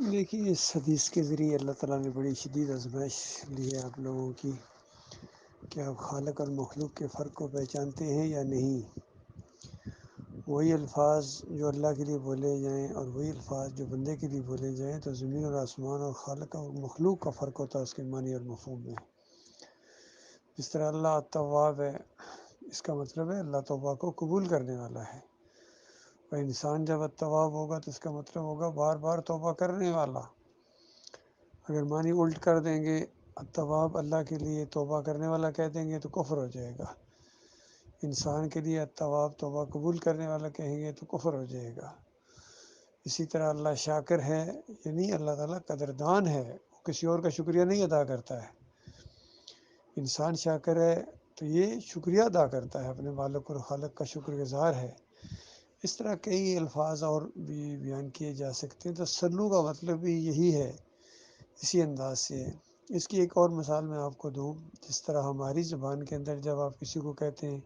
دیکھیے اس حدیث کے ذریعے اللہ تعالیٰ نے بڑی شدید آزمائش لی ہے آپ لوگوں کی کہ آپ خالق اور مخلوق کے فرق کو پہچانتے ہیں یا نہیں۔ وہی الفاظ جو اللہ کے لیے بولے جائیں اور وہی الفاظ جو بندے کے لیے بولے جائیں تو زمین اور آسمان اور خالق اور مخلوق کا فرق ہوتا ہے اس کے معنی اور مفہوم میں۔ جس طرح اللہ التواب ہے، اس کا مطلب ہے اللہ توبہ کو قبول کرنے والا ہے، اور انسان جب التواب ہوگا تو اس کا مطلب ہوگا بار بار توبہ کرنے والا۔ اگر معنی الٹ کر دیں گے، التواب اللہ کے لیے توبہ کرنے والا کہہ دیں گے تو کفر ہو جائے گا، انسان کے لیے التواب توبہ قبول کرنے والا کہیں گے تو کفر ہو جائے گا۔ اسی طرح اللہ شاکر ہے، یعنی اللہ تعالیٰ قدردان ہے، وہ کسی اور کا شکریہ نہیں ادا کرتا ہے۔ انسان شاکر ہے تو یہ شکریہ ادا کرتا ہے، اپنے مالک اور خالق کا شکر گزار ہے۔ اس طرح کئی الفاظ اور بھی بیان کیے جا سکتے ہیں۔ تو سلو کا مطلب بھی یہی ہے، اسی انداز سے ہے۔ اس کی ایک اور مثال میں آپ کو دوں، جس طرح ہماری زبان کے اندر جب آپ کسی کو کہتے ہیں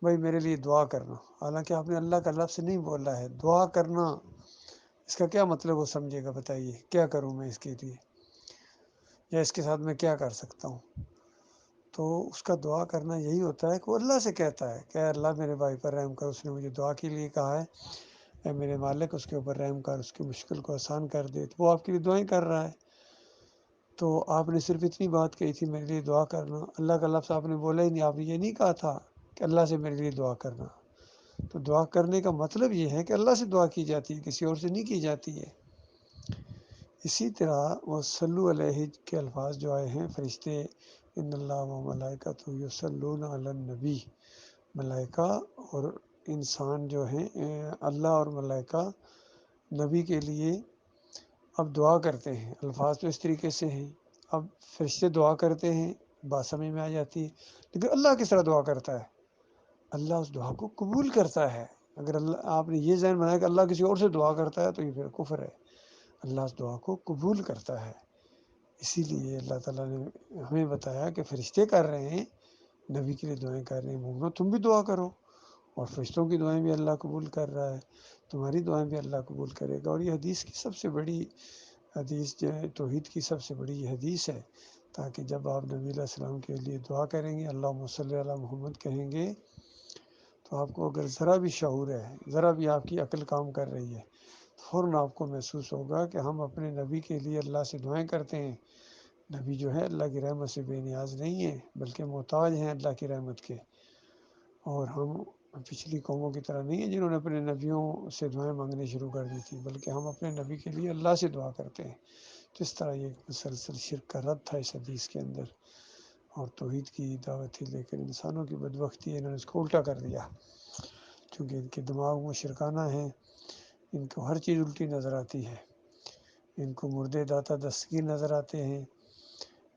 بھائی میرے لیے دعا کرنا، حالانکہ آپ نے اللہ کا لفظ نہیں بولا ہے، دعا کرنا، اس کا کیا مطلب وہ سمجھے گا؟ بتائیے کیا کروں میں اس کے لیے، یا اس کے ساتھ میں کیا کر سکتا ہوں؟ تو اس کا دعا کرنا یہی ہوتا ہے کہ وہ اللہ سے کہتا ہے کہ اے اللہ میرے بھائی پر رحم کر، اس نے مجھے دعا کے لیے کہا ہے، اے میرے مالک اس کے اوپر رحم کر، اس کی مشکل کو آسان کر دے، تو وہ آپ کے لیے دعائیں کر رہا ہے۔ تو آپ نے صرف اتنی بات کہی تھی میرے لیے دعا کرنا، اللہ کا لفظ آپ نے بولا ہی نہیں، آپ نے یہ نہیں کہا تھا کہ اللہ سے میرے لیے دعا کرنا۔ تو دعا کرنے کا مطلب یہ ہے کہ اللہ سے دعا کی جاتی ہے، کسی اور سے نہیں کی جاتی ہے۔ اسی طرح وہ صلو علیہ کے الفاظ جو آئے ہیں، فرشتے ان اللہ و ملائکۃ یصلون علی النبی، ملائکہ اور انسان جو ہیں، اللہ اور ملائکہ نبی کے لیے اب دعا کرتے ہیں۔ الفاظ تو اس طریقے سے ہیں، اب فرشتے دعا کرتے ہیں، بات سمجھ میں آ جاتی ہے، لیکن اللہ کس طرح دعا کرتا ہے؟ اللہ اس دعا کو قبول کرتا ہے۔ اگر اللہ آپ نے یہ ذہن بنایا کہ اللہ کسی اور سے دعا کرتا ہے تو یہ پھر کفر ہے۔ اللہ اس دعا کو قبول کرتا ہے۔ اسی لیے اللہ تعالیٰ نے ہمیں بتایا کہ فرشتے کر رہے ہیں، نبی کے لیے دعائیں کر رہے ہیں، مومنو تم بھی دعا کرو، اور فرشتوں کی دعائیں بھی اللہ قبول کر رہا ہے، تمہاری دعائیں بھی اللہ قبول کرے گا۔ اور یہ حدیث کی سب سے بڑی حدیث جو ہے، توحید کی سب سے بڑی یہ حدیث ہے، تاکہ جب آپ نبی علیہ السلام کے لیے دعا کریں گے، اللہم صلی علی محمد کہیں گے، تو آپ کو اگر ذرا بھی شعور ہے، ذرا بھی آپ کی عقل کام کر رہی ہے، فوراً آپ کو محسوس ہوگا کہ ہم اپنے نبی کے لیے اللہ سے دعائیں کرتے ہیں۔ نبی جو ہے اللہ کی رحمت سے بے نیاز نہیں ہے، بلکہ محتاج ہیں اللہ کی رحمت کے، اور ہم پچھلی قوموں کی طرح نہیں ہیں جنہوں نے اپنے نبیوں سے دعائیں مانگنی شروع کر دی تھی، بلکہ ہم اپنے نبی کے لیے اللہ سے دعا کرتے ہیں۔ تو اس طرح یہ مسلسل شرک کا رد تھا اس حدیث کے اندر، اور توحید کی دعوت تھی، لیکن انسانوں کی بدبختی ہے، انہوں نے اس کو الٹا کر دیا، چونکہ ان کے دماغ میں شرکانہ ہیں، ان کو ہر چیز الٹی نظر آتی ہے، ان کو مردے داتا دستگیر نظر آتے ہیں،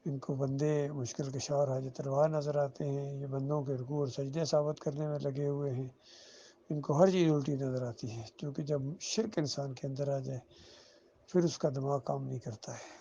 ان کو بندے مشکل کشا اور حاجت روا نظر آتے ہیں، یہ بندوں کے رکوع اور سجدے ثابت کرنے میں لگے ہوئے ہیں، ان کو ہر چیز الٹی نظر آتی ہے، کیونکہ جب شرک انسان کے اندر آ جائے پھر اس کا دماغ کام نہیں کرتا ہے۔